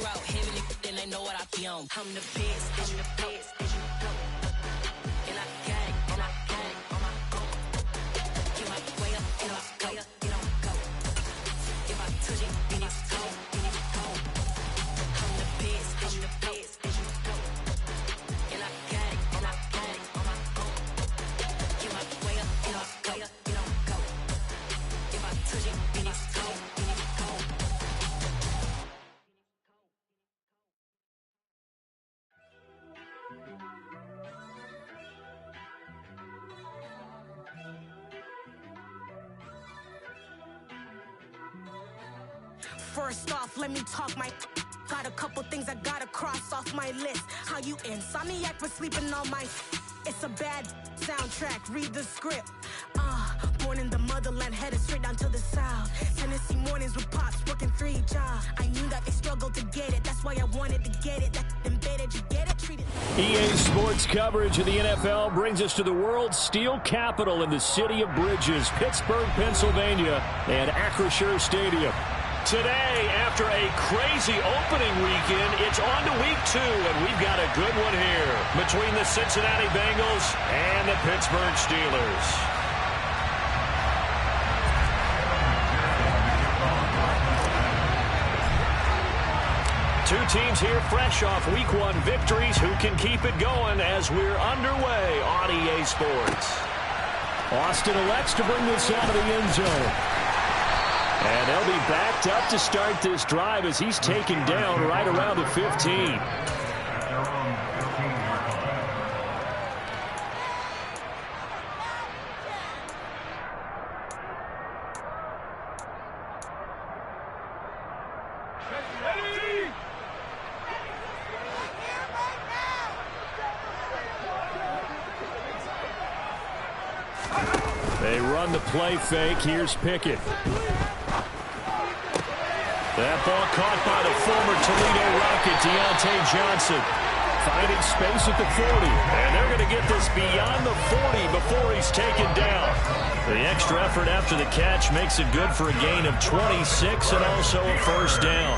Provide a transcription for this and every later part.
out heavily, then they know what I be on. I'm the best, I'm the best, and I got it, and I got it on my own. Get my way up, get my way up, get on go. If I touch it, then it's cold, then it's cold. I'm the best, I'm the best, and I got it, and I got it on my own. Get my way up, get my way up, get on go. If I touch it, then it's cold, then it's cold. First off, let me talk my. Got a couple things I gotta cross off my list. How you insomniac for sleeping on my. It's a bad soundtrack, read the script. Born in the motherland, headed straight down to the south. Tennessee mornings with pops, working 3 jobs. I knew that they struggled to get it, that's why I wanted to get it. That embedded, you get it, treat it. EA Sports coverage of the NFL brings us to the world's steel capital in the city of Bridges, Pittsburgh, Pennsylvania, and Acrisure Stadium. Today, after a crazy opening weekend, it's on to week 2, and we've got a good one here between the Cincinnati Bengals and the Pittsburgh Steelers. Two teams here fresh off week 1 victories who can keep it going as we're underway on EA Sports. Austin elects to bring this out of the end zone. And they'll be backed up to start this drive as he's taken down right around the 15. They run the play fake. Here's Pickett. That ball caught by the former Toledo Rocket, Deontay Johnson. Finding space at the 40. And they're going to get this beyond the 40 before he's taken down. The extra effort after the catch makes it good for a gain of 26 and also a first down.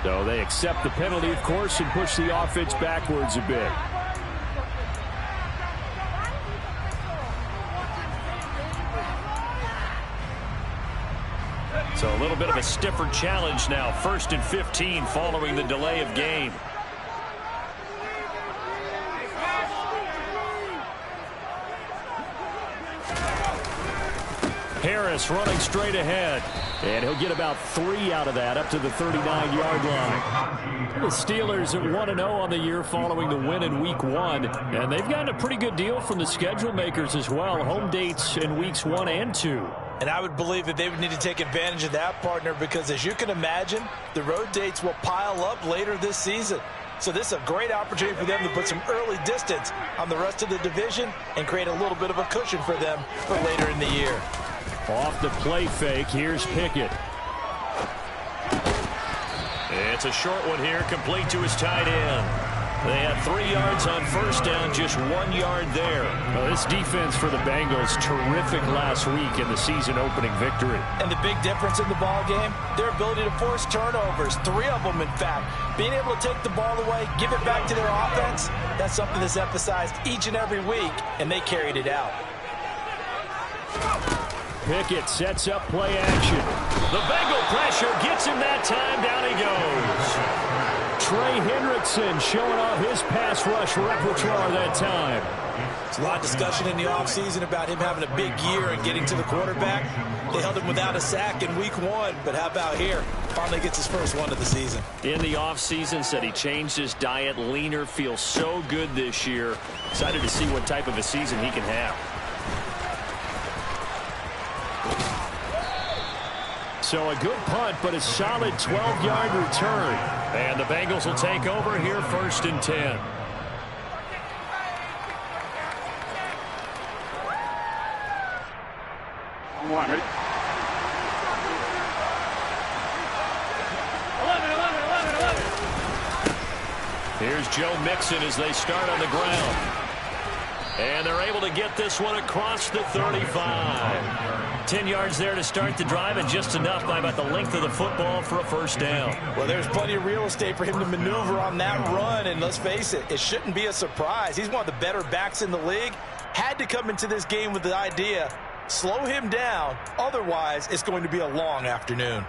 So they accept the penalty, of course, and push the offense backwards a bit. So a little bit of a stiffer challenge now. 1st and 15 following the delay of game. Harris running straight ahead. And he'll get about 3 out of that, up to the 39-yard line. The Steelers at 1-0 on the year following the win in Week 1. And they've gotten a pretty good deal from the schedule makers as well. Home dates in Weeks 1 and 2. And I would believe that they would need to take advantage of that, partner, because as you can imagine, the road dates will pile up later this season. So this is a great opportunity for them to put some early distance on the rest of the division and create a little bit of a cushion for them for later in the year. Off the play fake, here's Pickett. It's a short one here, complete to his tight end. They had 3 yards on first down, just 1 yard there. Well, this defense for the Bengals, terrific last week in the season opening victory. And the big difference in the ball game, their ability to force turnovers, 3 of them in fact. Being able to take the ball away, give it back to their offense, that's something that's emphasized each and every week, and they carried it out. Pickett sets up play action. The Bengal pressure gets him that time. Down he goes. Trey Hendrickson showing off his pass rush repertoire that time. There's a lot of discussion in the offseason about him having a big year and getting to the quarterback. They held him without a sack in Week 1, but how about here? Finally gets his first one of the season. In the offseason, said he changed his diet, leaner, feels so good this year. Excited to see what type of a season he can have. So a good punt, but a solid 12-yard return. And the Bengals will take over here 1st and 10. Here's Joe Mixon as they start on the ground. And they're able to get this one across the 35. 10 yards there to start the drive, and just enough by about the length of the football for a first down. Well, there's plenty of real estate for him to maneuver on that run, and let's face it, it shouldn't be a surprise. He's one of the better backs in the league. Had to come into this game with the idea, slow him down, otherwise it's going to be a long afternoon.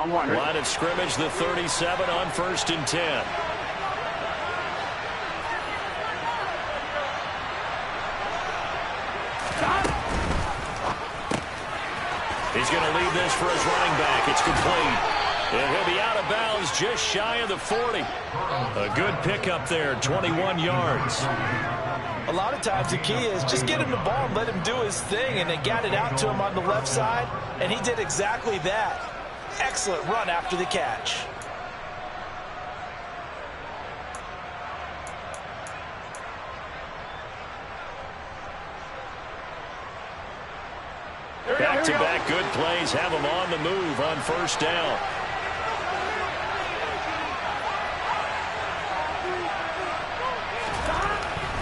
Line of scrimmage, the 37 on 1st and 10. He's going to leave this for his running back. It's complete. And he'll be out of bounds just shy of the 40. A good pickup there, 21 yards. A lot of times the key is just get him the ball and let him do his thing, and they got it out to him on the left side, and he did exactly that. Excellent run after the catch. Back-to-back good plays have him on the move on 1st down.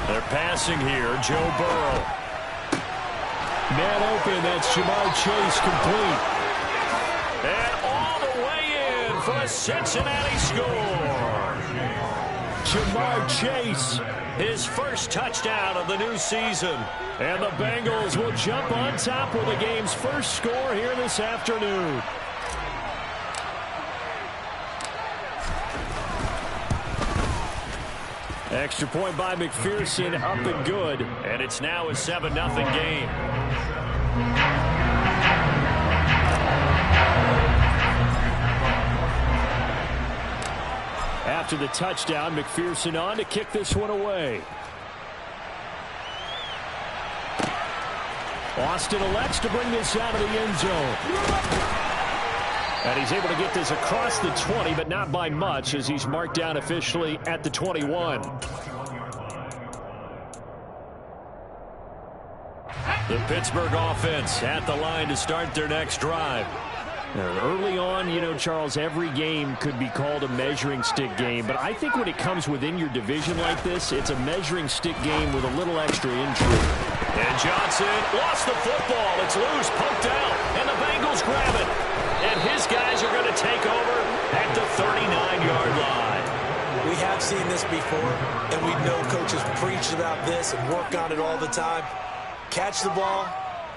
They're passing here. Joe Burrow. Man open. That's Jamar Chase, complete. And all the way in for a Cincinnati score. Jamar Chase, his first touchdown of the new season. And the Bengals will jump on top with the game's first score here this afternoon. Extra point by McPherson, up and good. And it's now a 7-0 game. After the touchdown, McPherson on to kick this one away. Austin elects to bring this out of the end zone. And he's able to get this across the 20, but not by much, as he's marked down officially at the 21. The Pittsburgh offense at the line to start their next drive. Early on, you know, Charles, every game could be called a measuring stick game, but I think when it comes within your division like this, it's a measuring stick game with a little extra intrigue. And Johnson lost the football. It's loose, poked out, and the Bengals grab it. And his guys are going to take over at the 39-yard line. We have seen this before, and we know coaches preach about this and work on it all the time. Catch the ball.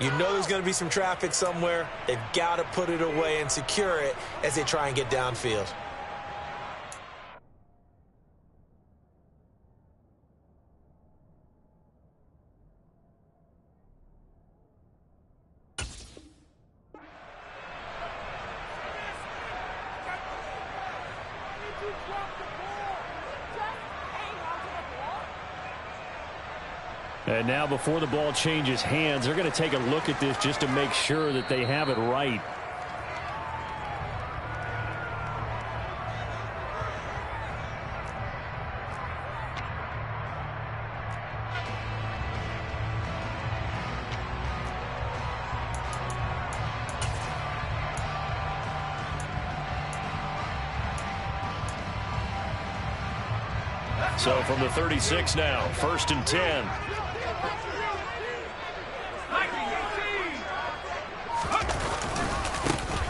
You know there's going to be some traffic somewhere. They've got to put it away and secure it as they try and get downfield. And now before the ball changes hands, they're going to take a look at this just to make sure that they have it right. So from the 36 now, 1st and 10.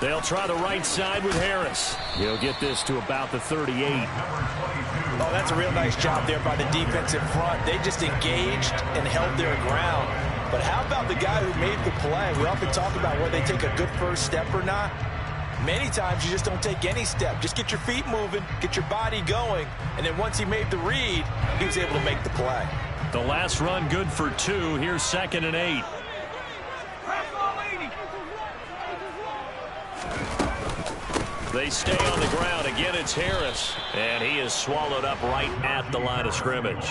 They'll try the right side with Harris. He'll get this to about the 38. Oh, that's a real nice job there by the defensive front. They just engaged and held their ground. But how about the guy who made the play? We often talk about whether they take a good first step or not. Many times you just don't take any step. Just get your feet moving, get your body going, and then once he made the read, he was able to make the play. The last run good for 2. Here's 2nd and 8. They stay on the ground. Again, it's Harris. And he is swallowed up right at the line of scrimmage.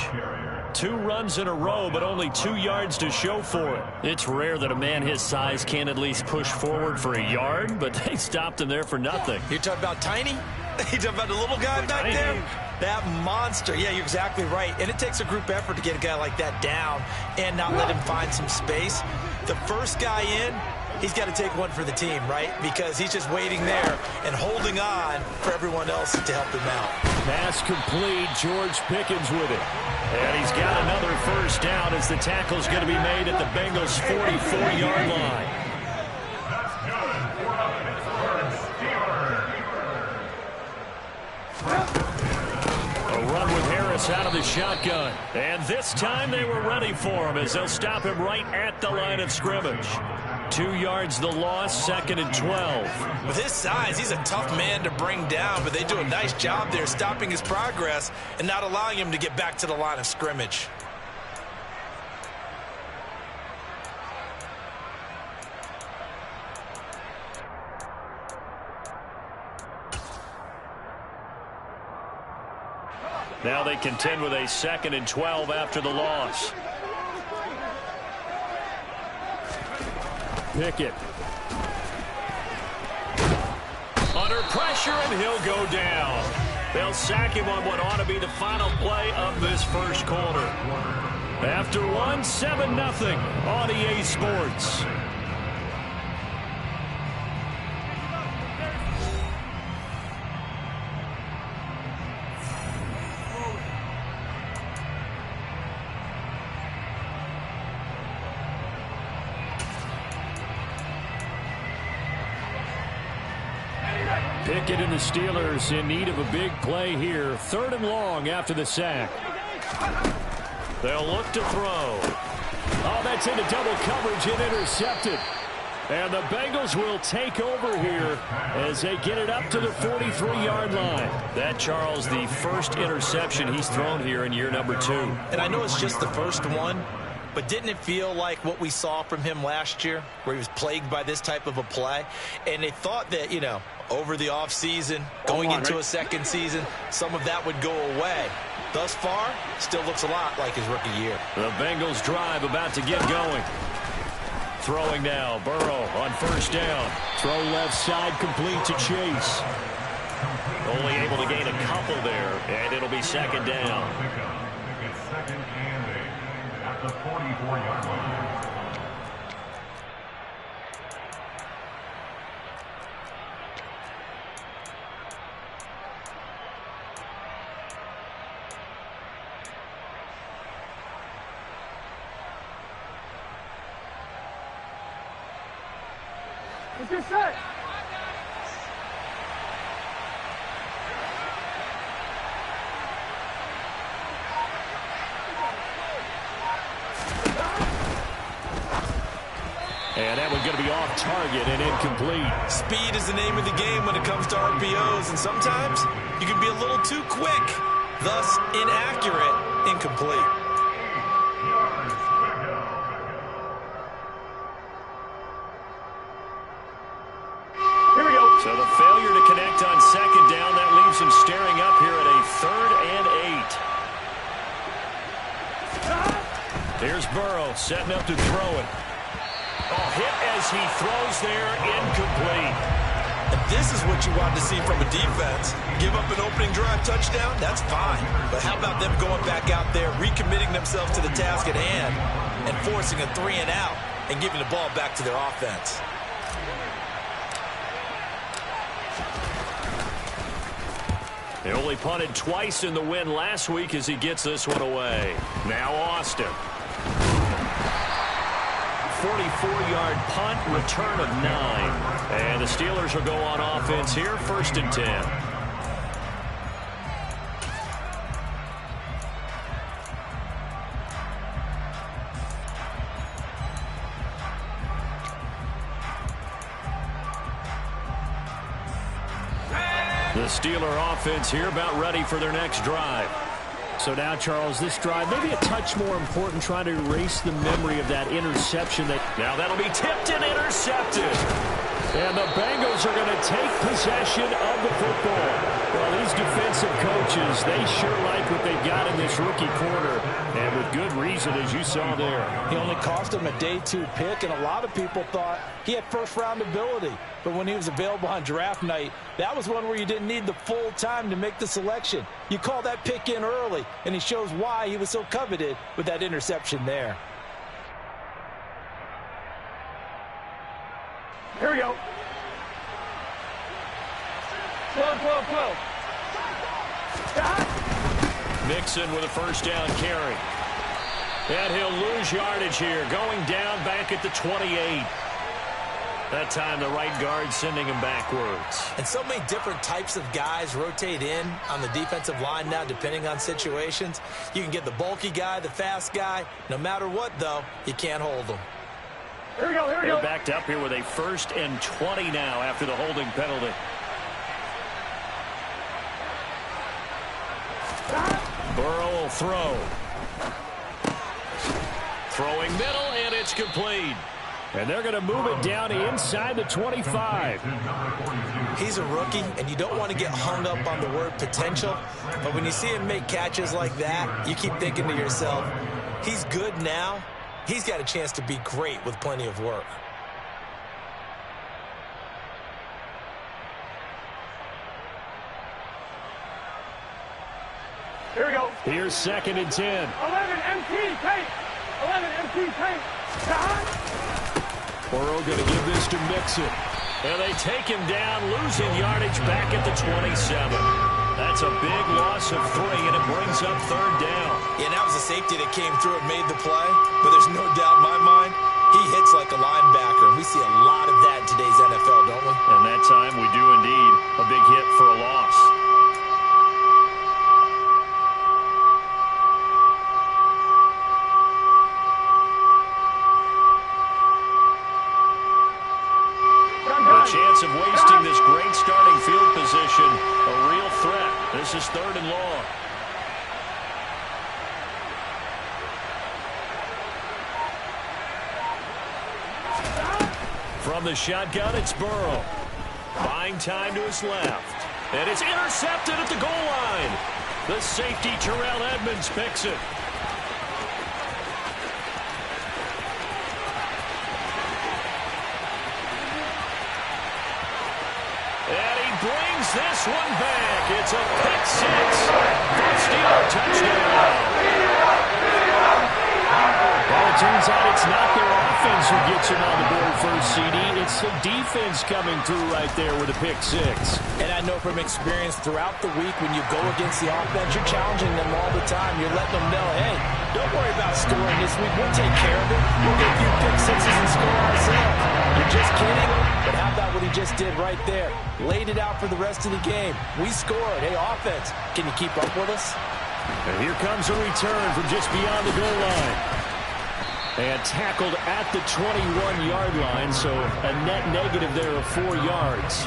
2 runs in a row, but only 2 yards to show for it. It's rare that a man his size can't at least push forward for a yard, but they stopped him there for nothing. You're talking about Tiny? You're talking about the little guy back there? That monster. Yeah, you're exactly right. And it takes a group effort to get a guy like that down and not let him find some space. The first guy in, he's got to take one for the team, right? Because he's just waiting there and holding on for everyone else to help him out. Pass complete. George Pickens with it. And he's got another first down as the tackle's going to be made at the Bengals' 44-yard line. A run with Harris out of the shotgun. And this time they were ready for him as they'll stop him right at the line of scrimmage. 2 yards the loss, 2nd and 12. With his size, he's a tough man to bring down, but they do a nice job there stopping his progress and not allowing him to get back to the line of scrimmage. Now they contend with a 2nd and 12 after the loss. Pickett. Under pressure, and he'll go down. They'll sack him on what ought to be the final play of this first quarter. After one, 7-0 on EA Sports. Pickett and the Steelers in need of a big play here. 3rd and long after the sack. They'll look to throw. Oh, that's into double coverage and intercepted. And the Bengals will take over here as they get it up to the 43-yard line. That, Charles, the first interception he's thrown here in year number 2. And I know it's just the first one, but didn't it feel like what we saw from him last year, where he was plagued by this type of a play? And they thought that, you know, over the offseason, going into a second season, some of that would go away. Thus far, still looks a lot like his rookie year. The Bengals drive about to get going. Throwing now, Burrow on first down. Throw left side, complete to Chase. Only able to gain a couple there, and it'll be 2nd down. Second and 8 at the 44-yard line. What's your set? And that one's going to be off target and incomplete. Speed is the name of the game when it comes to RPOs, and sometimes you can be a little too quick, thus inaccurate, incomplete. Here we go. So the failure to connect on 2nd down, that leaves him staring up here at a 3rd and 8. Here's Burrow setting up to throw it. Oh, hit as he throws there, incomplete. And this is what you want to see from a defense. Give up an opening drive touchdown, that's fine. But how about them going back out there, recommitting themselves to the task at hand, and forcing a 3 and out, and giving the ball back to their offense. They only punted twice in the win last week as he gets this one away. Now Austin. 44-yard punt, return of 9. And the Steelers will go on offense here, 1st and 10. The Steeler offense here about ready for their next drive. So now, Charles, this drive maybe a touch more important, trying to erase the memory of that interception. Now that'll be tipped and intercepted. And the Bengals are going to take possession of the football. Well, these defensive coaches, they sure like what they've got in this rookie corner. And with good reason, as you saw there. He only cost him a day 2 pick, and a lot of people thought he had first-round ability. But when he was available on draft night, that was one where you didn't need the full time to make the selection. You call that pick in early, and he shows why he was so coveted with that interception there. Here we go. 12, 12, 12. Mixon with a first down carry. And he'll lose yardage here. Going down back at the 28. That time the right guard sending him backwards. And so many different types of guys rotate in on the defensive line now, depending on situations. You can get the bulky guy, the fast guy. No matter what, though, you can't hold them. Here we go, here we They're go. backed up here with a 1st and 20 now after the holding penalty. Burrow will throw. Throwing middle, and it's complete. And they're going to move it down inside the 25. He's a rookie, and you don't want to get hung up on the word potential. But when you see him make catches like that, you keep thinking to yourself, he's good now. He's got a chance to be great with plenty of work. Here we go. Here's 2nd and 10. 11 MT tape. 11 MT tape. Burrow going to give this to Mixon. And they take him down, losing yardage back at the 27. That's a big loss of 3, and it brings up 3rd down. Yeah, that was a safety that came through and made the play. But there's no doubt in my mind, he hits like a linebacker. We see a lot of that in today's NFL, don't we? And that time we do indeed. A big hit for a loss. Chance of wasting this great starting field position. A real threat. This is 3rd and long. From the shotgun, it's Burrow. Buying time to his left. And it's intercepted at the goal line. The safety, Terrell Edmunds, picks it. Brings this one back. It's a pick 6. First Steeler touchdown. Well, it turns out it's not their offense who gets them on the board first, CD. It's the defense coming through right there with a pick 6. And I know from experience throughout the week when you go against the offense, you're challenging them all the time. You're letting them know, hey, don't worry about scoring this week. We'll take care of it. We'll get a few pick 6s and score ourselves. You're just kidding? But how about what he just did right there? Laid it out for the rest of the game. We scored. Hey, offense, can you keep up with us? And here comes a return from just beyond the goal line. And tackled at the 21-yard line, so a net negative there of 4 yards.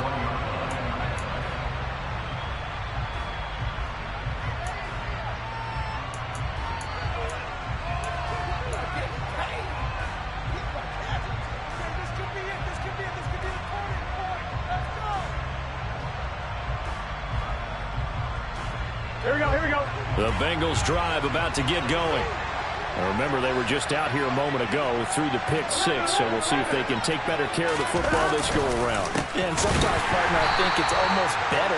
Here we go, here we go. The Bengals drive about to get going. Now remember, they were just out here a moment ago through the pick 6, so we'll see if they can take better care of the football this go-around. Yeah, and sometimes, partner, I think it's almost better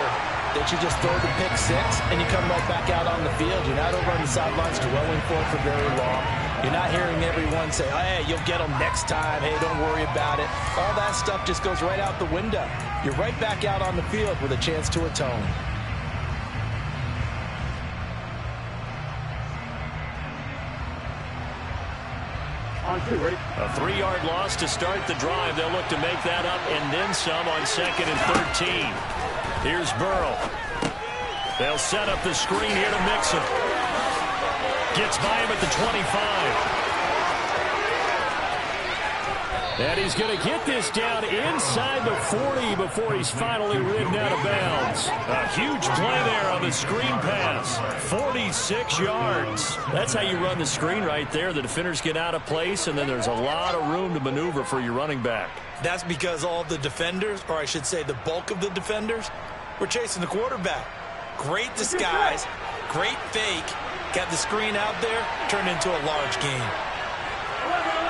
that you just throw the pick 6 and you come right back out on the field. You're not over on the sidelines dwelling for very long. You're not hearing everyone say, hey, you'll get them next time. Hey, don't worry about it. All that stuff just goes right out the window. You're right back out on the field with a chance to atone. A 3-yard loss to start the drive. They'll look to make that up and then some on 2nd and 13. Here's Burrow. They'll set up the screen here to Mixon. Gets by him at the 25. And he's going to get this down inside the 40 before he's finally ridden out of bounds. yards. A huge play there on the screen pass. 46 yards. That's how you run the screen right there. The defenders get out of place, and then there's a lot of room to maneuver for your running back. That's because all the defenders, or I should say the bulk of the defenders, were chasing the quarterback. Great disguise, great fake. Got the screen out there, turned into a large gain. 11.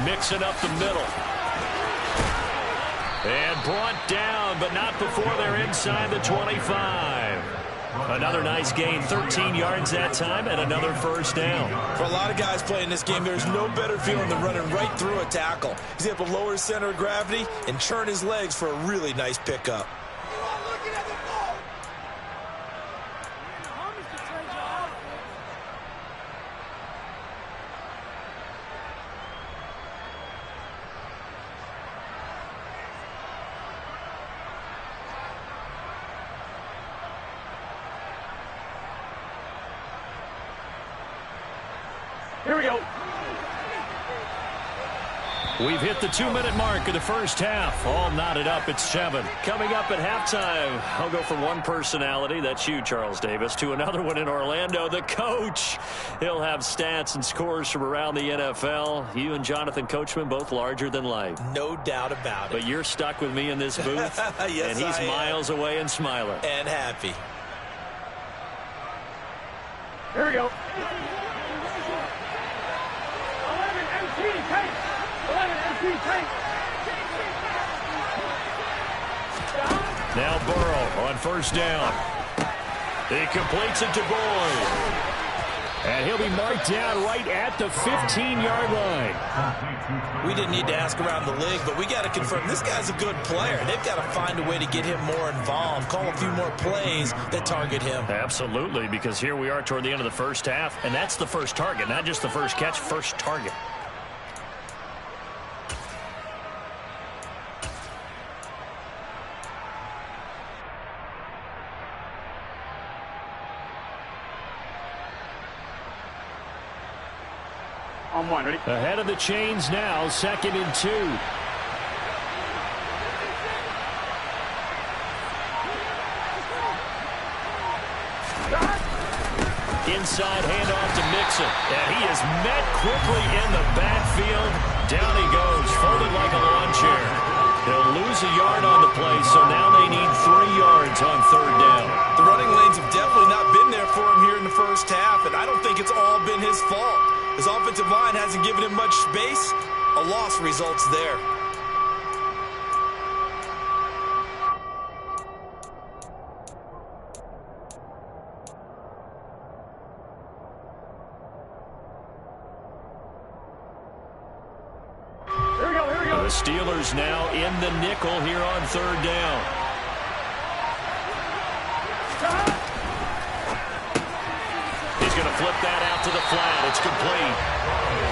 Mixing up the middle. And brought down, but not before they're inside the 25. Another nice gain, 13 yards that time, and another first down. For a lot of guys playing this game, there's no better feeling than running right through a tackle. He's able to lower his center of gravity and churn his legs for a really nice pickup. Here we go. We've hit the 2-minute mark of the first half. All knotted up at 7. Coming up at halftime, I'll go from one personality, that's you, Charles Davis, to another one in Orlando, the coach. He'll have stats and scores from around the NFL. You and Jonathan Coachman, both larger than life. No doubt about it. But you're stuck with me in this booth, yes, and he's miles away and smiling. And happy. Here we go. 11 MT tank. 11 MT tank. Now Burrow on first down. He completes it to Boyd. And he'll be marked down right at the 15-yard line. We didn't need to ask around the league, but we got to confirm this guy's a good player. They've got to find a way to get him more involved, call a few more plays that target him. Absolutely, because here we are toward the end of the first half, and that's the first target, not just the first catch, first target. On one, ready? Ahead of the chains now, 2nd and 2. Inside handoff to Mixon. And he is met quickly in the backfield. Down he goes, folded like a lawn chair. He'll lose a yard on the play, so now they need 3 yards on third down. The running lanes have definitely not been there for him here in the first half, and I don't think it's all been his fault. His offensive line hasn't given him much space. A loss results there. The Steelers now in the nickel here on third down. He's going to flip that out to the flat. It's complete.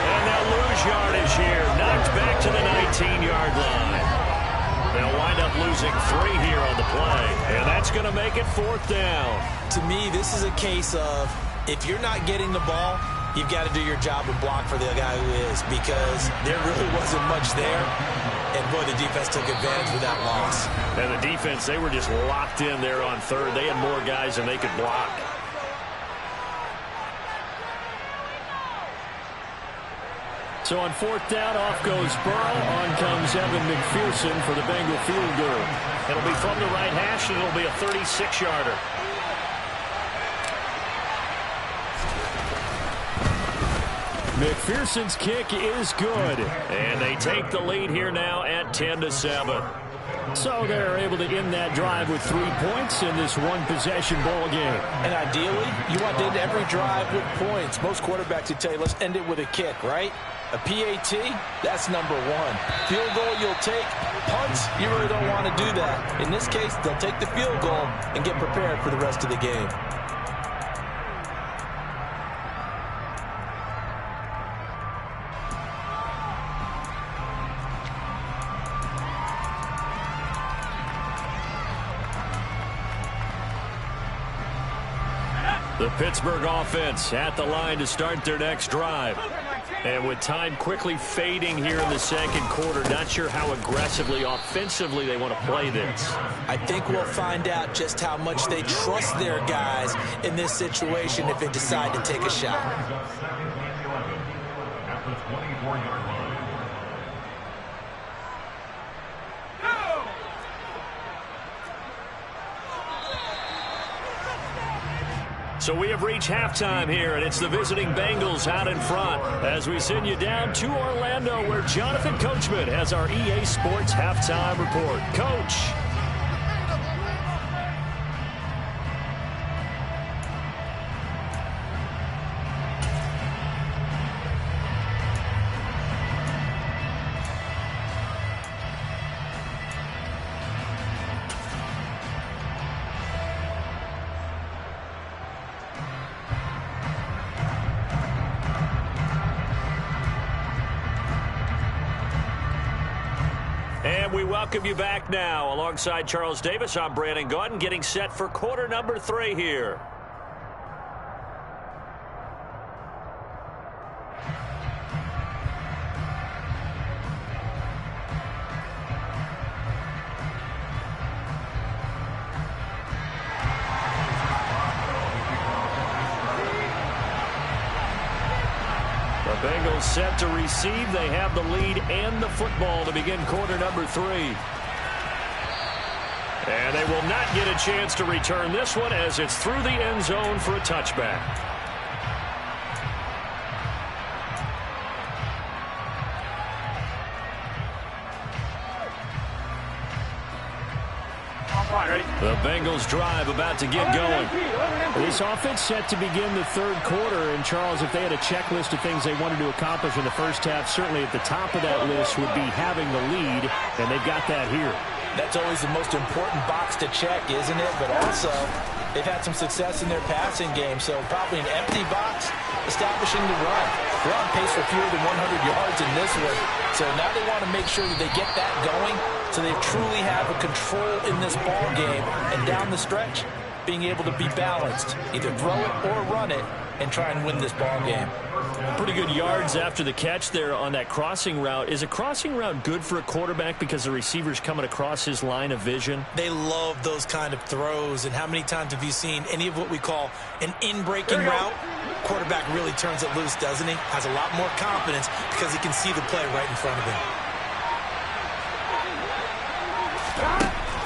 And they'll lose yardage here. Knocked back to the 19-yard line. They'll wind up losing 3 here on the play. And that's going to make it 4th down. To me, this is a case of if you're not getting the ball, you've got to do your job and block for the guy who is, because there really wasn't much there. And, boy, the defense took advantage with that loss. And the defense, they were just locked in there on third. They had more guys than they could block. So on 4th down, off goes Burrow. On comes Evan McPherson for the Bengal field goal. It'll be from the right hash, and it'll be a 36-yarder. McPherson's kick is good. And they take the lead here now at 10-7. So they're able to end that drive with 3 points in this one-possession ball game. And ideally, you want to end every drive with points. Most quarterbacks would tell you, let's end it with a kick, right? A PAT, that's number 1. Field goal you'll take. Punts, you really don't want to do that. In this case, they'll take the field goal and get prepared for the rest of the game. The Pittsburgh offense at the line to start their next drive. And with time quickly fading here in the second quarter, not sure how aggressively, offensively they want to play this. I think we'll find out just how much they trust their guys in this situation if they decide to take a shot. Second and 11 at the 24-yard line. So we have reached halftime here, and it's the visiting Bengals out in front as we send you down to Orlando, where Jonathan Coachman has our EA Sports halftime report. Coach. And we welcome you back now. Alongside Charles Davis, I'm Brandon Gaudin, getting set for quarter number 3 here. The Bengals set to receive. They have the lead and the football to begin quarter number 3. And they will not get a chance to return this one as it's through the end zone for a touchback. The Bengals drive about to get going. This offense set to begin the third quarter. And, Charles, if they had a checklist of things they wanted to accomplish in the first half, certainly at the top of that list would be having the lead, and they've got that here. That's always the most important box to check, isn't it? But also, they've had some success in their passing game, so probably an empty box establishing the run. They're on pace for fewer than 100 yards in this one. So now they want to make sure that they get that going so they truly have a control in this ball game. And down the stretch, being able to be balanced, either throw it or run it, and try and win this ball game. Pretty good yards after the catch there on that crossing route. Is a crossing route good for a quarterback because the receiver's coming across his line of vision? They love those kind of throws. And how many times have you seen any of what we call an in-breaking route? Quarterback really turns it loose, doesn't he? Has a lot more confidence because he can see the play right in front of him.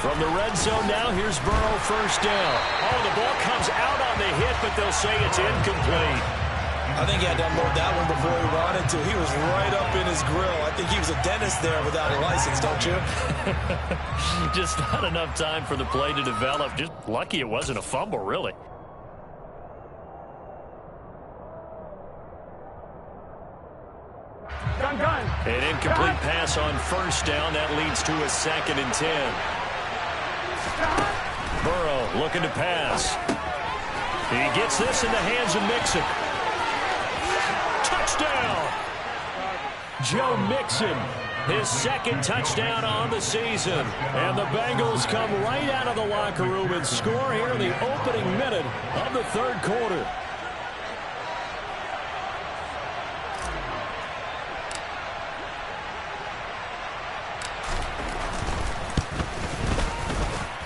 From the red zone now, here's Burrow, first down. Oh, the ball comes out on the hit, but they'll say it's incomplete. I think he had to unload that one before he wanted to. He was right up in his grill. I think he was a dentist there without a license, don't you? Just not enough time for the play to develop. Just lucky it wasn't a fumble, really. An incomplete pass on first down. That leads to a 2nd and 10. Burrow looking to pass. He gets this in the hands of Mixon. Touchdown! Joe Mixon, his 2nd touchdown on the season. And the Bengals come right out of the locker room and score here in the opening minute of the third quarter.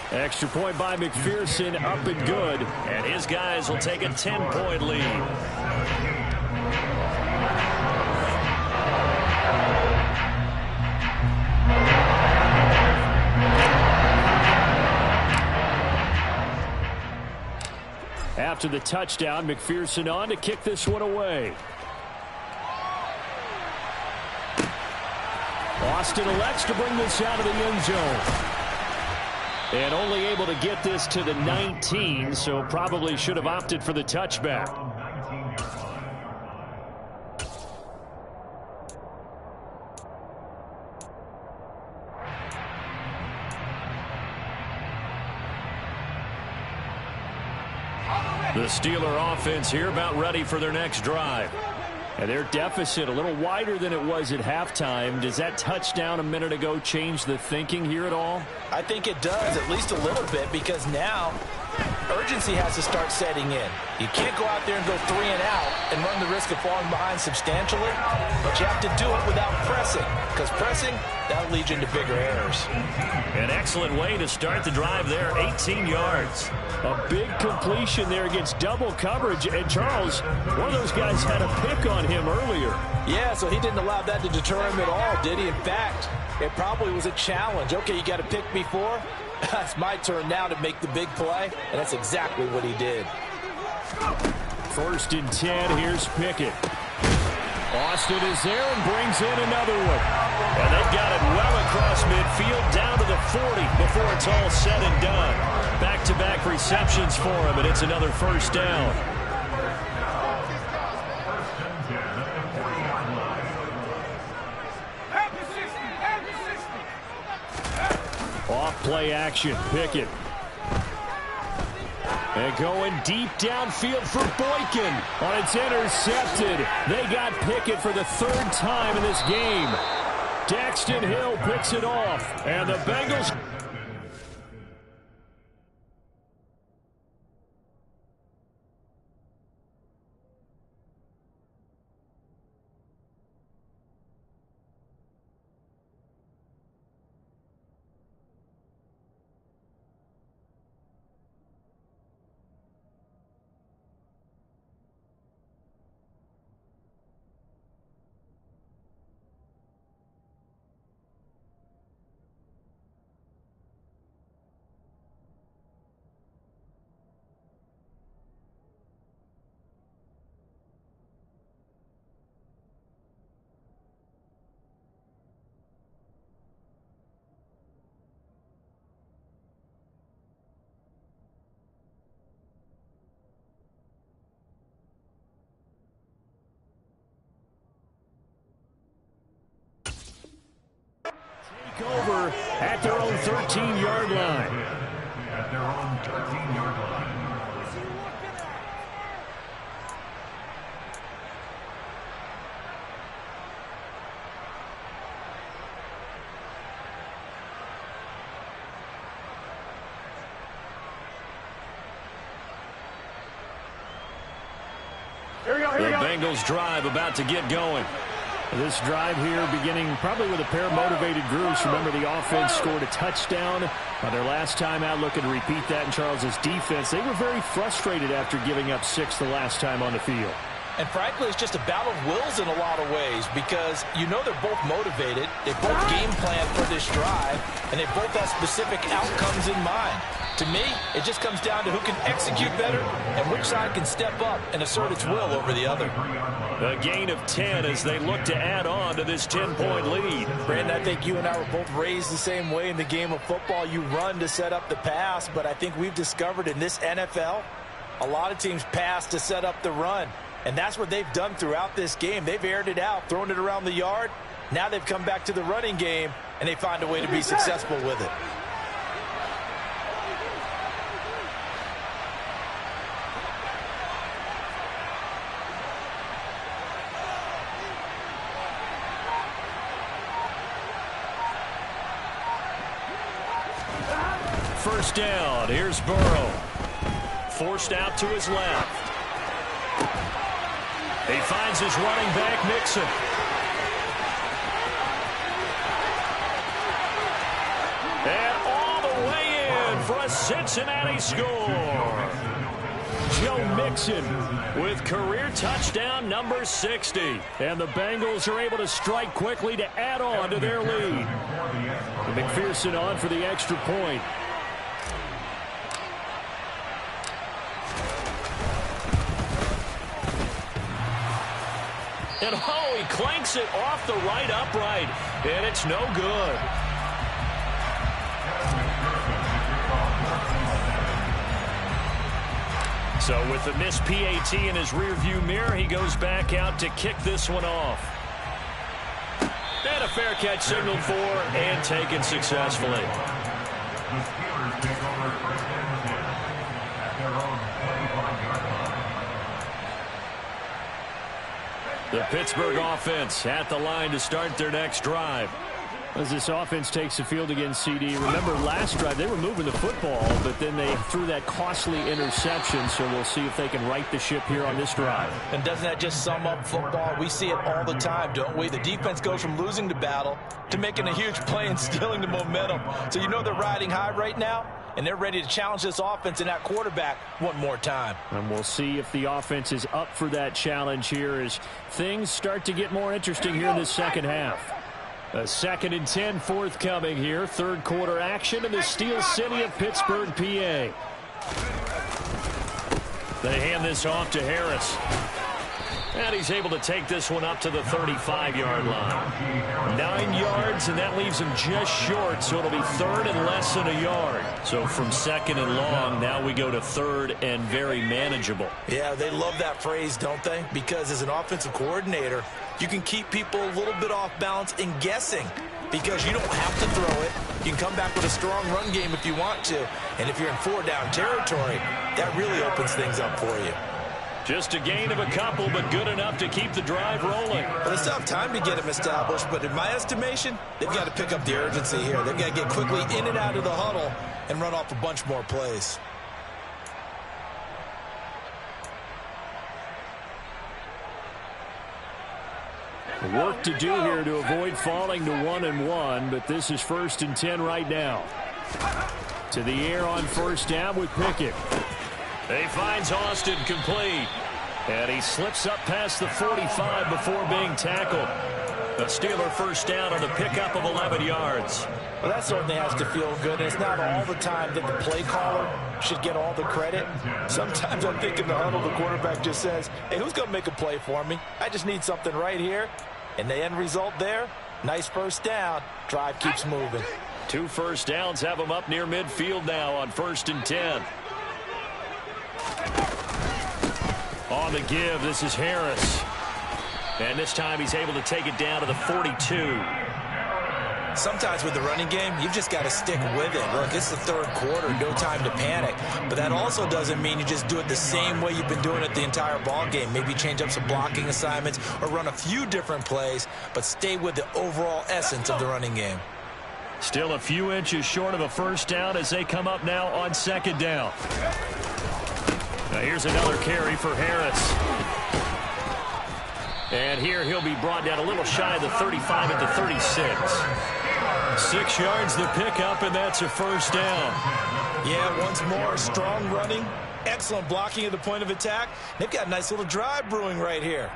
Extra point by McPherson, up and good. And his guys will take a 10-point lead. After the touchdown, McPherson on to kick this one away. Austin elects to bring this out of the end zone. And only able to get this to the 19, so probably should have opted for the touchback. The Steeler offense here about ready for their next drive. And their deficit a little wider than it was at halftime. Does that touchdown a minute ago change the thinking here at all? I think it does, at least a little bit, because now urgency has to start setting in. You can't go out there and go 3 and out and run the risk of falling behind substantially, but you have to do it without pressing, because pressing, that'll lead you into bigger errors. An excellent way to start the drive there, 18 yards. A big completion there against double coverage, and Charles, one of those guys had a pick on him earlier. Yeah, so he didn't allow that to deter him at all, did he? In fact, it probably was a challenge. Okay, you got to pick me 4. It's my turn now to make the big play, and that's exactly what he did. 1st and 10, here's Pickett. Austin is there and brings in another one. And they've got it well across midfield down to the 40 before it's all said and done. Back-to-back receptions for him, and it's another 1st down. Off play action, Pickett. And going deep downfield for Boykin. And it's intercepted. They got Pickett for the 3rd time in this game. Daxton Hill picks it off. And the Bengals... over at their own 13-yard line. At their own 13-yard line. The Bengals drive about to get going. This drive here beginning probably with a pair of motivated groups. Remember, the offense scored a touchdown their last time out. Looking to repeat that in Charles's defense. They were very frustrated after giving up 6 the last time on the field. And frankly, it's just a battle of wills in a lot of ways, because you know they're both motivated. They both game plan for this drive, and they both have specific outcomes in mind. To me, it just comes down to who can execute better and which side can step up and assert its will over the other. A gain of 10 as they look to add on to this 10-point lead. Brandon, I think you and I were both raised the same way in the game of football. You run to set up the pass, but I think we've discovered in this NFL, a lot of teams pass to set up the run. And that's what they've done throughout this game. They've aired it out, thrown it around the yard. Now they've come back to the running game, and they find a way to be successful with it. First down. Here's Burrow. Forced out to his left. He finds his running back, Mixon. And all the way in for a Cincinnati score. Joe Mixon with career touchdown number 60. And the Bengals are able to strike quickly to add on to their lead. McPherson on for the extra point. And oh, he clanks it off the right upright. And it's no good. So with the missed PAT in his rearview mirror, he goes back out to kick this one off. And a fair catch signaled for and taken successfully. The Steelers take over first and 10 at their own 25-yard line. The Pittsburgh offense at the line to start their next drive. As this offense takes the field against CD, remember last drive they were moving the football, but then they threw that costly interception, so we'll see if they can right the ship here on this drive. And doesn't that just sum up football? We see it all the time, don't we? The defense goes from losing the battle to making a huge play and stealing the momentum. So you know they're riding high right now, and they're ready to challenge this offense and that quarterback one more time. And we'll see if the offense is up for that challenge here as things start to get more interesting here in the second half. A 2nd and 10 forthcoming here. Third quarter action in the Steel City of Pittsburgh, PA. They hand this off to Harris. And he's able to take this one up to the 35-yard line. 9 yards, and that leaves him just short, so it'll be 3rd and less than a yard. So from 2nd and long, now we go to 3rd and very manageable. Yeah, they love that phrase, don't they? Because as an offensive coordinator, you can keep people a little bit off balance and guessing because you don't have to throw it. You can come back with a strong run game if you want to. And if you're in 4-down territory, that really opens things up for you. Just a gain of a couple, but good enough to keep the drive rolling. Well, they still have time to get them established, but in my estimation, they've got to pick up the urgency here. They've got to get quickly in and out of the huddle and run off a bunch more plays. Work to do here to avoid falling to 1-1, but this is 1st and 10 right now. To the air on 1st down with Pickett. He finds Austin complete. And he slips up past the 45 before being tackled. The Steeler 1st down on the pickup of 11 yards. Well, that certainly has to feel good. It's not all the time that the play caller should get all the credit. Sometimes I'm thinking the huddle, the quarterback just says, hey, who's going to make a play for me? I just need something right here. And the end result there, nice 1st down. Drive keeps moving. 2 1st downs have him up near midfield now on 1st and 10. On the give, this is Harris. And this time he's able to take it down to the 42. Sometimes with the running game, you've just got to stick with it. Look, it's the 3rd quarter, no time to panic. But that also doesn't mean you just do it the same way you've been doing it the entire ball game. Maybe change up some blocking assignments or run a few different plays, but stay with the overall essence of the running game. Still a few inches short of a 1st down as they come up now on 2nd down. Now here's another carry for Harris. And here he'll be brought down a little shy of the 35 at the 36. 6 yards the pickup, and that's a 1st down. Yeah, once more, strong running, excellent blocking at the point of attack. They've got a nice little drive brewing right here.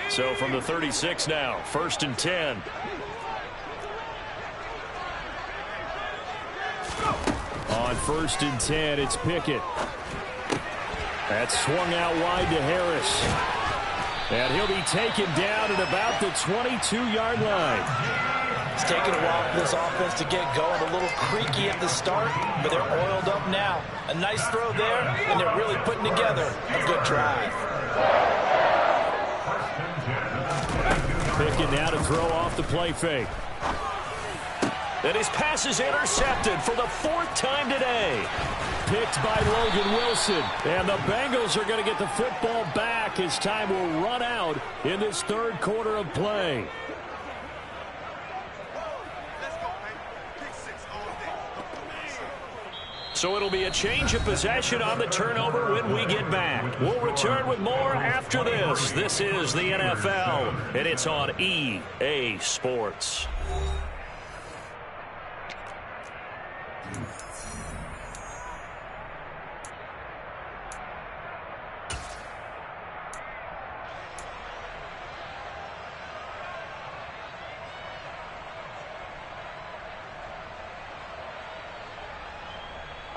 So from the 36 now, 1st and 10. On 1st and 10, it's Pickett. That's swung out wide to Harris. And he'll be taken down at about the 22-yard line. It's taken a while for this offense to get going. A little creaky at the start, but they're oiled up now. A nice throw there, and they're really putting together a good drive. Pickett now to throw off the play fake. And his pass is intercepted for the 4th time today. Picked by Logan Wilson. And the Bengals are going to get the football back as time will run out in this 3rd quarter of play. So it'll be a change of possession on the turnover when we get back. We'll return with more after this. This is the NFL, and it's on EA Sports.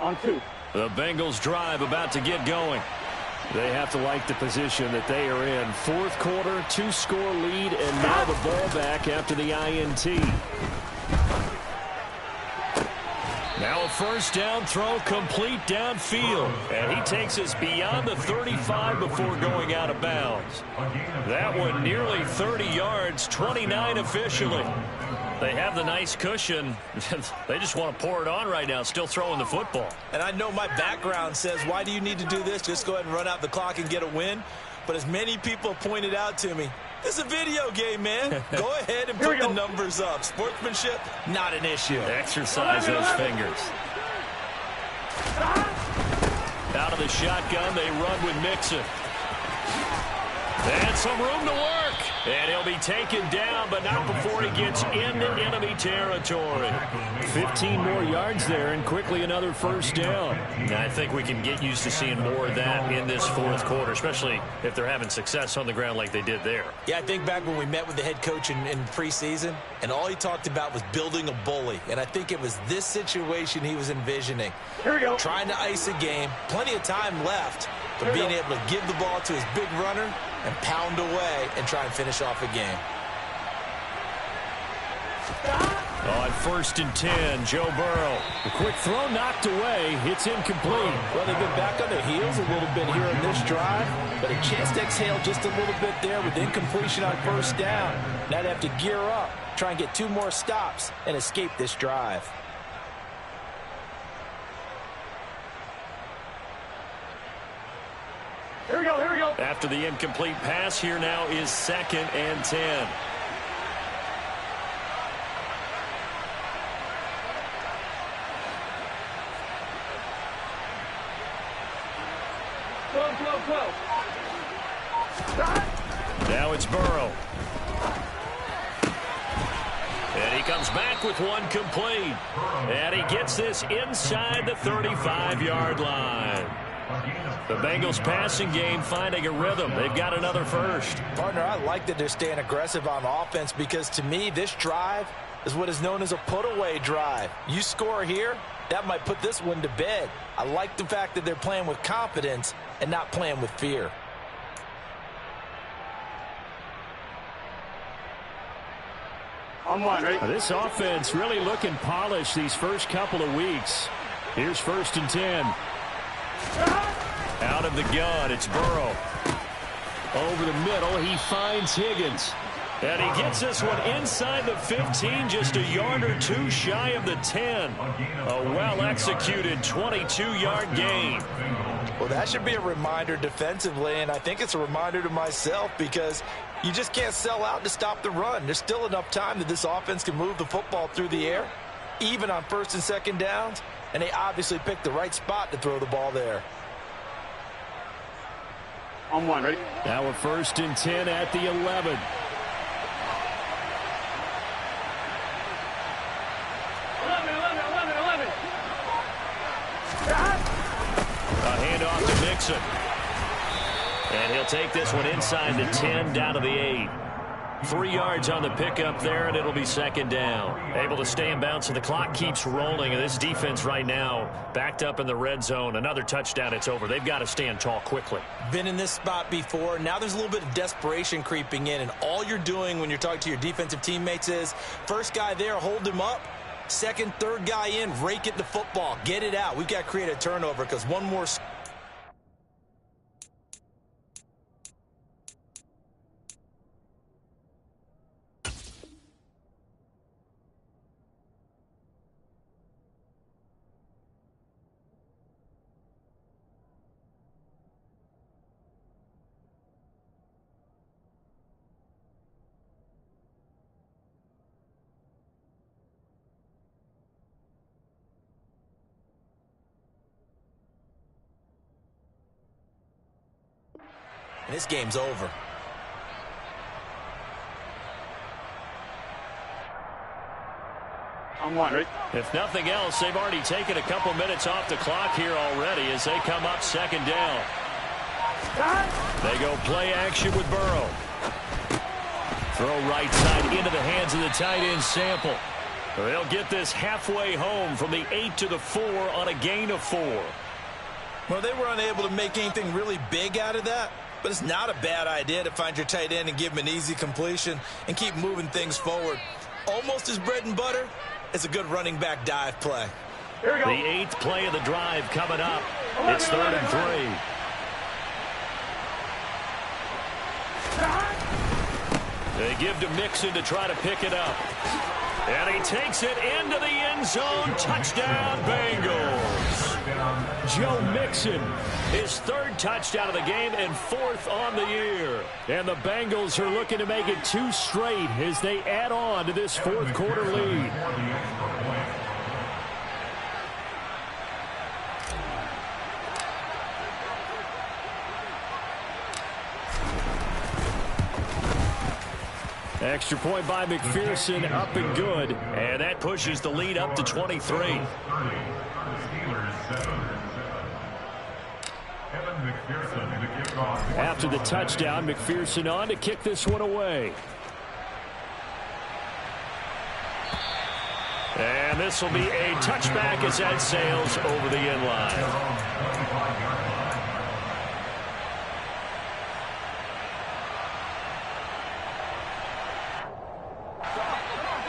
On 2. The Bengals drive about to get going. They have to like the position that they are in. 4th quarter, 2-score lead, and now the ball back after the INT. Now a 1st down throw complete downfield. And he takes us beyond the 35 before going out of bounds. That one nearly 30 yards, 29 officially. They have the nice cushion. They just want to pour it on right now, still throwing the football. And I know my background says, why do you need to do this? Just go ahead and run out the clock and get a win. But as many people pointed out to me, this is a video game, man. Go ahead and put the numbers up. Sportsmanship, not an issue. Exercise those fingers. Out of the shotgun, they run with Mixon. And some room to work. And he'll be taken down, but not before he gets into enemy territory. 15 more yards there, and quickly another first down. I think we can get used to seeing more of that in this fourth quarter, especially if they're having success on the ground like they did there. Yeah, I think back when we met with the head coach in preseason, and all he talked about was building a bully. And I think it was this situation he was envisioning. Here we go. Trying to ice a game, plenty of time left, but being able to give the ball to his big runner and pound away and try and finish off a game. On 1st and 10, Joe Burrow. The quick throw knocked away. It's incomplete. Well, they've been back on their heels a little bit here in this drive, but a chance to exhale just a little bit there with incompletion on first down. Now they have to gear up, try and get 2 more stops and escape this drive. Here we go, here we go. After the incomplete pass, here now is 2nd and 10. Now it's Burrow. And he comes back with one complete. And he gets this inside the 35-yard line. The Bengals passing game finding a rhythm. They've got another first. Partner, I like that they're staying aggressive on offense because to me this drive is what is known as a put-away drive. You score here, that might put this one to bed. I like the fact that they're playing with confidence and not playing with fear. On one, right? This offense really looking polished these first couple of weeks. Here's 1st and 10. Out of the gun, it's Burrow. Over the middle, he finds Higgins. And he gets this one inside the 15, just a yard or 2 shy of the 10. A well-executed 22-yard gain. Well, that should be a reminder defensively, and I think it's a reminder to myself because you just can't sell out to stop the run. There's still enough time that this offense can move the football through the air, even on 1st and 2nd downs, and they obviously picked the right spot to throw the ball there. On one, ready? Now a 1st and 10 at the 11. 11. A handoff to Mixon. And he'll take this one inside the 10, down to the 8. 3 yards on the pickup there, and it'll be 2nd down. Able to stay in bounds, so the clock keeps rolling. And this defense right now backed up in the red zone. Another touchdown, it's over. They've got to stand tall quickly. Been in this spot before. Now there's a little bit of desperation creeping in, and all you're doing when you're talking to your defensive teammates is first guy there, hold him up. Second, third guy in, rake it the football. Get it out. We've got to create a turnover because one more. And this game's over. On one, right? If nothing else, they've already taken a couple minutes off the clock here already as they come up 2nd down. They go play action with Burrow. Throw right side into the hands of the tight end Sample. They'll get this halfway home from the 8 to the 4 on a gain of 4. Well, they were unable to make anything really big out of that, but it's not a bad idea to find your tight end and give him an easy completion and keep moving things forward. Almost as bread and butter as a good running back dive play. Here we go. The 8th play of the drive coming up. It's 3rd and 3. They give to Mixon to try to pick it up. And he takes it into the end zone. Touchdown, Bengals. Joe Mixon, his third touchdown of the game and fourth on the year. And the Bengals are looking to make it 2 straight as they add on to this fourth quarter lead. Extra point by McPherson, up and good. And that pushes the lead up to 23. After the touchdown, McPherson on to kick this one away. And this will be a touchback as that sails over the end line.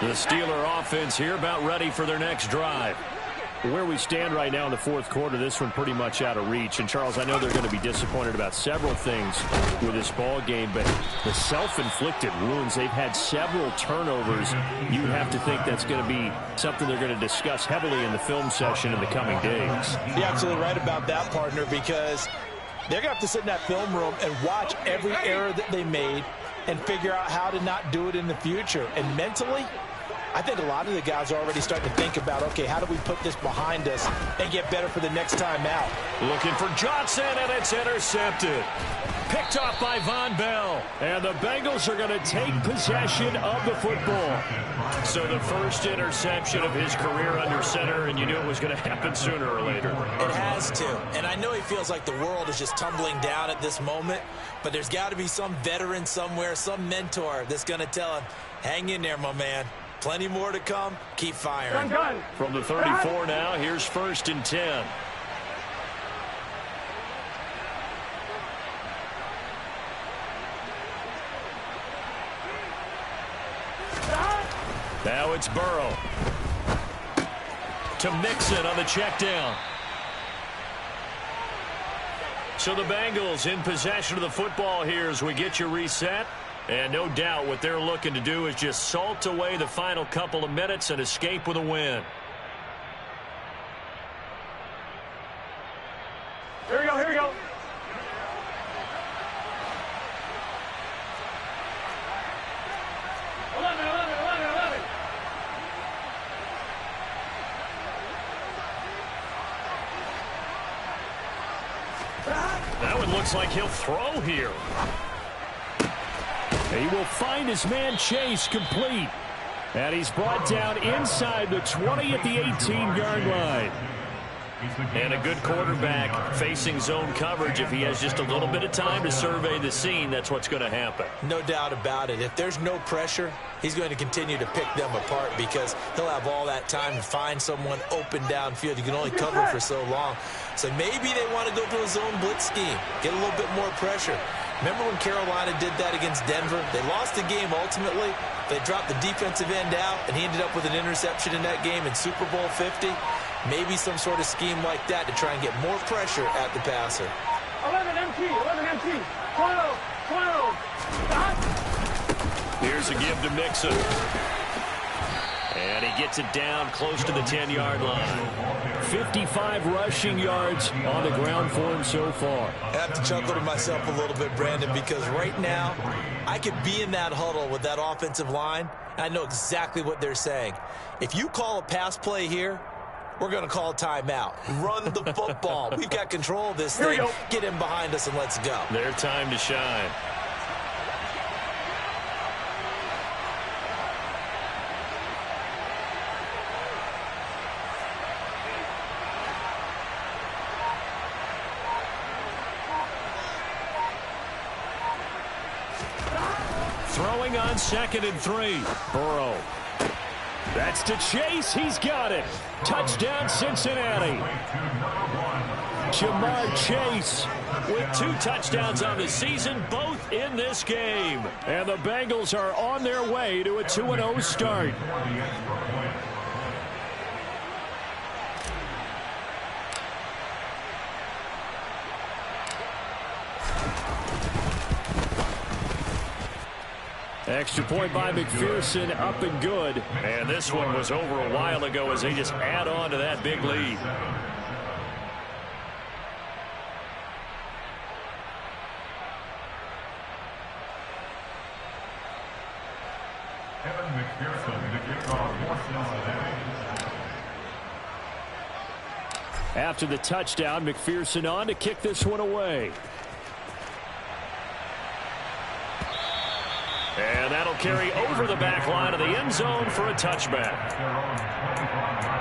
The Steeler offense here about ready for their next drive. Where we stand right now in the fourth quarter, this one pretty much out of reach. And, Charles, I know they're going to be disappointed about several things with this ball game, but the self-inflicted wounds, they've had several turnovers. You have to think that's going to be something they're going to discuss heavily in the film session in the coming days. You're absolutely right about that, partner, because they're going to have to sit in that film room and watch every error that they made and figure out how to not do it in the future. And mentally, I think a lot of the guys are already starting to think about, okay, how do we put this behind us and get better for the next time out? Looking for Johnson, and it's intercepted. Picked off by Von Bell. And the Bengals are going to take possession of the football. So the first interception of his career under center, and you knew it was going to happen sooner or later. It has to. And I know he feels like the world is just tumbling down at this moment, but there's got to be some veteran somewhere, some mentor that's going to tell him, hang in there, my man. Plenty more to come. Keep firing. From the 34 now, here's 1st and 10. Now it's Burrow. To Mixon on the check down. So the Bengals in possession of the football here as we get you reset. And no doubt what they're looking to do is just salt away the final couple of minutes and escape with a win. Here we go, here we go. That one looks like he'll throw here. He will find his man Chase complete. And he's brought down inside the 20 at the 18-yard line. And a good quarterback facing zone coverage. If he has just a little bit of time to survey the scene, that's what's going to happen. No doubt about it. If there's no pressure, he's going to continue to pick them apart because he'll have all that time to find someone open downfield. You can only cover for so long. So maybe they want to go to a zone blitz scheme, get a little bit more pressure. Remember when Carolina did that against Denver? They lost the game ultimately. They dropped the defensive end out, and he ended up with an interception in that game in Super Bowl 50. Maybe some sort of scheme like that to try and get more pressure at the passer. 11 MT, 11 MT, 12, 12. Here's a give to Mixon. And he gets it down close to the 10-yard line. 55 rushing yards on the ground for him so far. I have to chuckle to myself a little bit, Brandon, because right now I could be in that huddle with that offensive line, and I know exactly what they're saying. If you call a pass play here, we're going to call timeout. Run the football. We've got control of this thing. Get him behind us and let's go. Their time to shine. Throwing on 2nd and 3. Burrow. That's to Chase. He's got it. Touchdown, Cincinnati. Jamar Chase with 2 touchdowns on the season, both in this game. And the Bengals are on their way to a 2-0 start. Extra point by McPherson, up and good. And this one was over a while ago as they just add on to that big lead. Kevin McPherson to kick off for Cincinnati. After the touchdown, McPherson on to kick this one away. And that'll carry over the back line of the end zone for a touchback. Their own 25-yard line.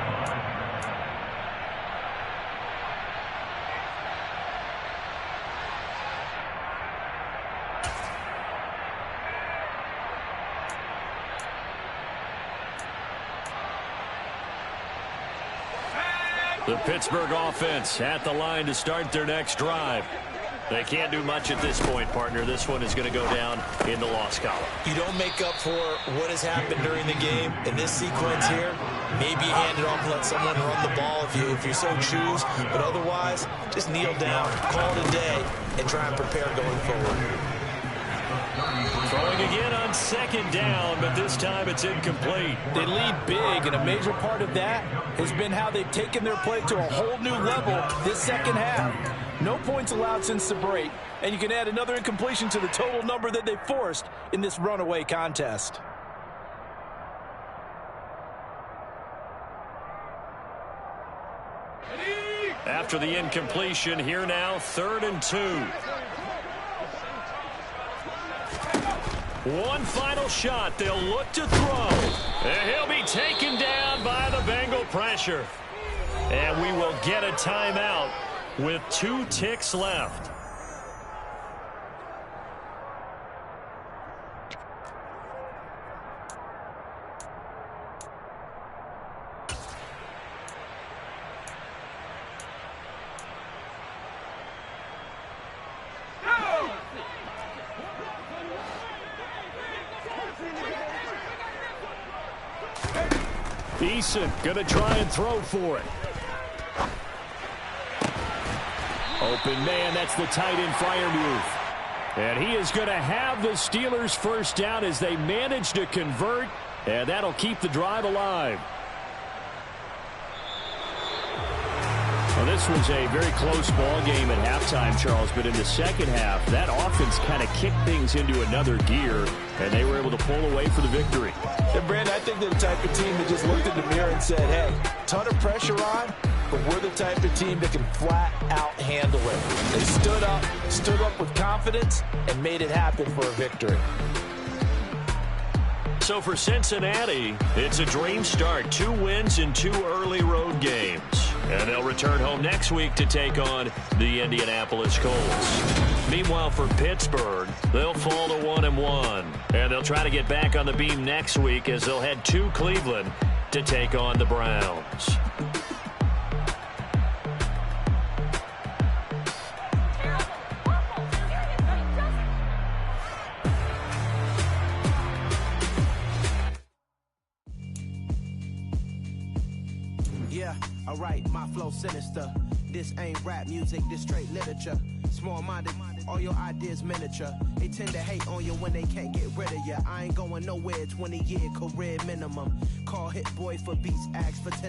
The Pittsburgh offense at the line to start their next drive. They can't do much at this point, partner. This one is going to go down in the loss column. You don't make up for what has happened during the game. In this sequence here, maybe you hand it off and let someone run the ball if you so choose. But otherwise, just kneel down, call it a day, and try and prepare going forward. Throwing again on second down, but this time it's incomplete. They lead big, and a major part of that has been how they've taken their play to a whole new level this second half. No points allowed since the break, and you can add another incompletion to the total number that they forced in this runaway contest. After the incompletion, here now, 3rd and 2. One final shot. They'll look to throw. And he'll be taken down by the Bengal pressure. And we will get a timeout with 2 ticks left. Eason gonna try and throw for it. Open man, that's the tight end Freiermuth. And he is going to have the Steelers first down as they manage to convert, and that'll keep the drive alive. Well, this was a very close ball game at halftime, Charles, but in the second half, that offense kind of kicked things into another gear, and they were able to pull away for the victory. And Brandon, I think they're the type of team that just looked in the mirror and said, hey, ton of pressure on, but we're the type of team that can flat out handle it. They stood up with confidence, and made it happen for a victory. So for Cincinnati, it's a dream start. 2 wins in 2 early road games. And they'll return home next week to take on the Indianapolis Colts. Meanwhile, for Pittsburgh, they'll fall to 1-1. And they'll try to get back on the beam next week as they'll head to Cleveland to take on the Browns. Yeah, alright, my flow sinister. This ain't rap music, this straight literature. Small-minded, all your ideas miniature. They tend to hate on you when they can't get rid of you. I ain't going nowhere, 20-year career minimum. Call Hit Boy for beats, ask for 10.